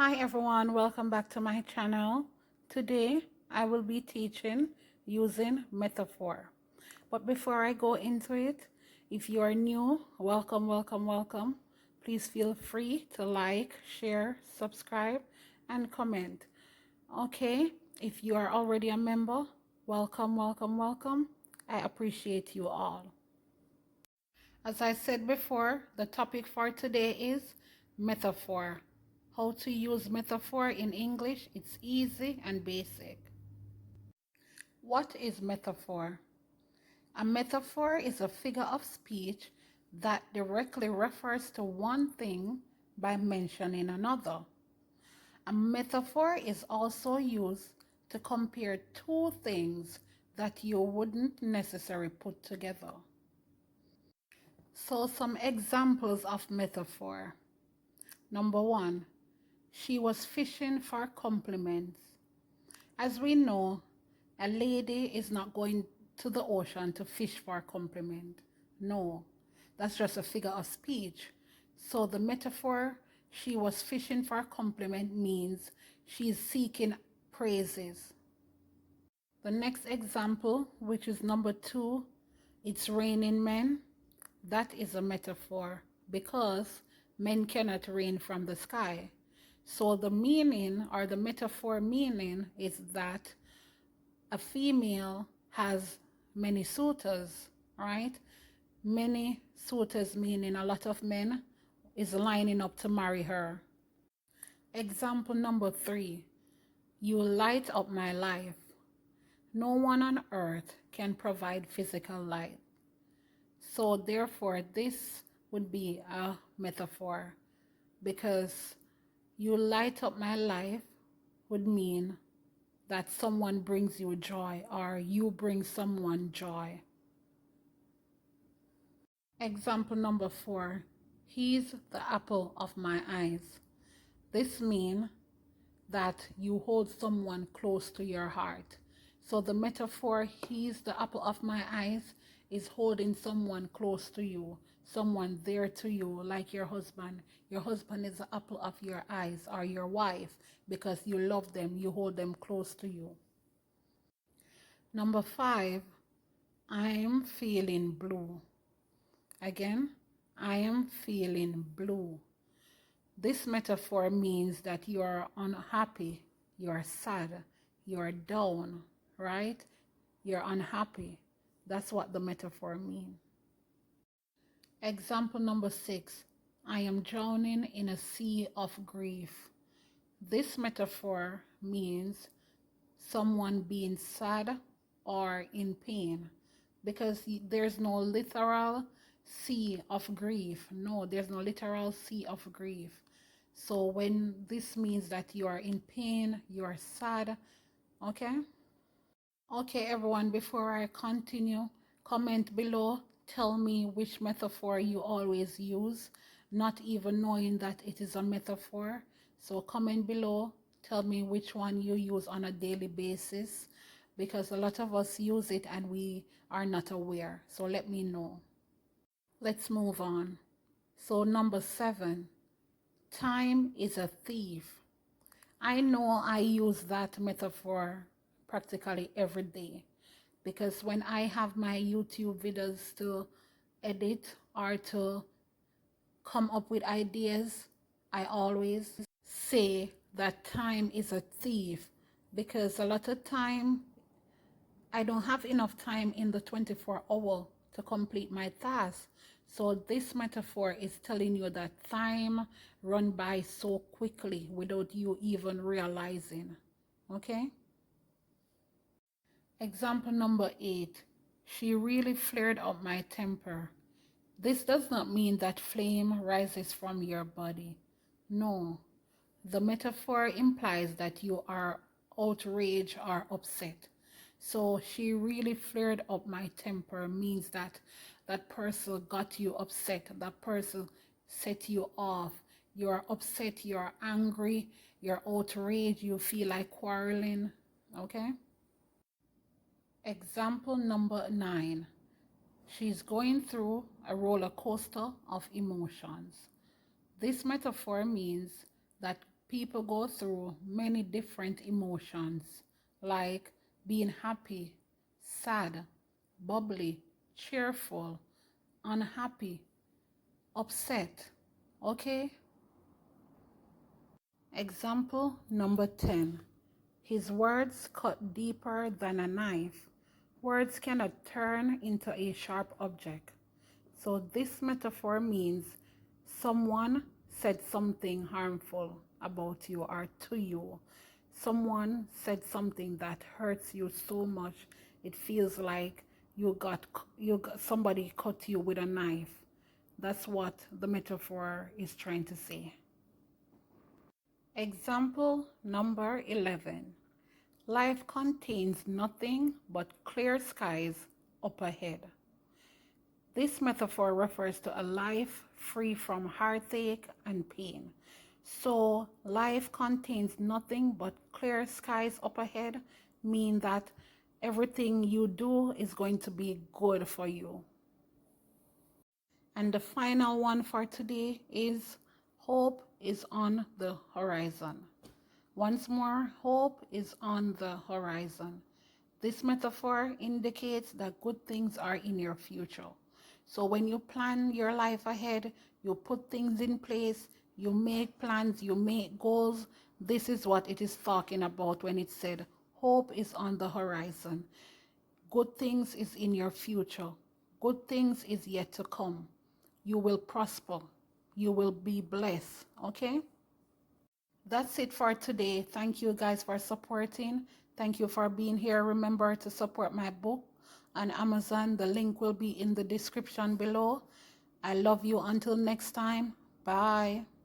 Hi everyone, welcome back to my channel. Today I will be teaching using metaphor. But before I go into it, if you are new, welcome. Please feel free to like, share, subscribe, and comment. Okay, if you are already a member, welcome. I appreciate you all. As I said before, the topic for today is metaphor. How to use metaphor in English. It's easy and basic. What is metaphor? A metaphor is a figure of speech that directly refers to one thing by mentioning another. A metaphor is also used to compare two things that you wouldn't necessarily put together. So some examples of metaphor. Number one, she was fishing for compliments. As we know, a lady is not going to the ocean to fish for a compliment. No, that's just a figure of speech. So the metaphor, she was fishing for a compliment, means she's seeking praises. The next example, which is number two, it's raining men. That is a metaphor because men cannot rain from the sky. So the meaning, or the metaphor meaning, is that a female has many suitors, right? Many suitors meaning a lot of men is lining up to marry her. Example number three, you light up my life. No one on earth can provide physical light. So therefore, this would be a metaphor because you light up my life would mean that someone brings you joy or you bring someone joy. Example number four, he's the apple of my eyes. This means that you hold someone close to your heart. So the metaphor, he's the apple of my eyes, is holding someone close to you, someone there to you, like your husband. Your husband is the apple of your eyes, or your wife, because you love them, you hold them close to you. Number five, I'm feeling blue. Again, I am feeling blue. This metaphor means that you are unhappy, you are sad, you are down, right? You're unhappy. That's what the metaphor means. Example number six, I am drowning in a sea of grief. This metaphor means someone being sad or in pain, because there's no literal sea of grief. No, there's no literal sea of grief. So when this means that you are in pain, you are sad, okay? Okay, everyone, before I continue, comment below. Tell me which metaphor you always use, not even knowing that it is a metaphor. So comment below. Tell me which one you use on a daily basis, because a lot of us use it and we are not aware. So let me know. Let's move on. So number seven, time is a thief. I know I use that metaphor practically every day, because when I have my YouTube videos to edit or to come up with ideas, I always say that time is a thief, because a lot of time I don't have enough time in the 24 hour to complete my task. So this metaphor is telling you that time run by so quickly without you even realizing. Okay? Example number 8. She really flared up my temper. This does not mean that flame rises from your body. No. The metaphor implies that you are outraged or upset. So she really flared up my temper means that that person got you upset. That person set you off. You're upset, you're angry, you're outraged, you feel like quarreling. Okay? Example number 9. She's going through a roller coaster of emotions. This metaphor means that People go through many different emotions like being happy, sad, bubbly, cheerful, unhappy, upset. Okay? Example number 10. His words cut deeper than a knife. Words cannot turn into a sharp object. So this metaphor means someone said something harmful about you or to you. Someone said something that hurts you so much it feels like you got somebody cut you with a knife. That's what the metaphor is trying to say. Example number 11. Life contains nothing but clear skies up ahead. This metaphor refers to a life free from heartache and pain. So life contains nothing but clear skies up ahead, mean that everything you do is going to be good for you. And the final one for today is hope is on the horizon. Once more, hope is on the horizon. This metaphor indicates that good things are in your future. So when you plan your life ahead, you put things in place, you make plans, you make goals. This is what it is talking about when it said, hope is on the horizon. Good things is in your future. Good things is yet to come. You will prosper. You will be blessed. Okay? That's it for today. Thank you guys for supporting. Thank you for being here. Remember to support my book on Amazon. The link will be in the description below. I love you until next time. Bye.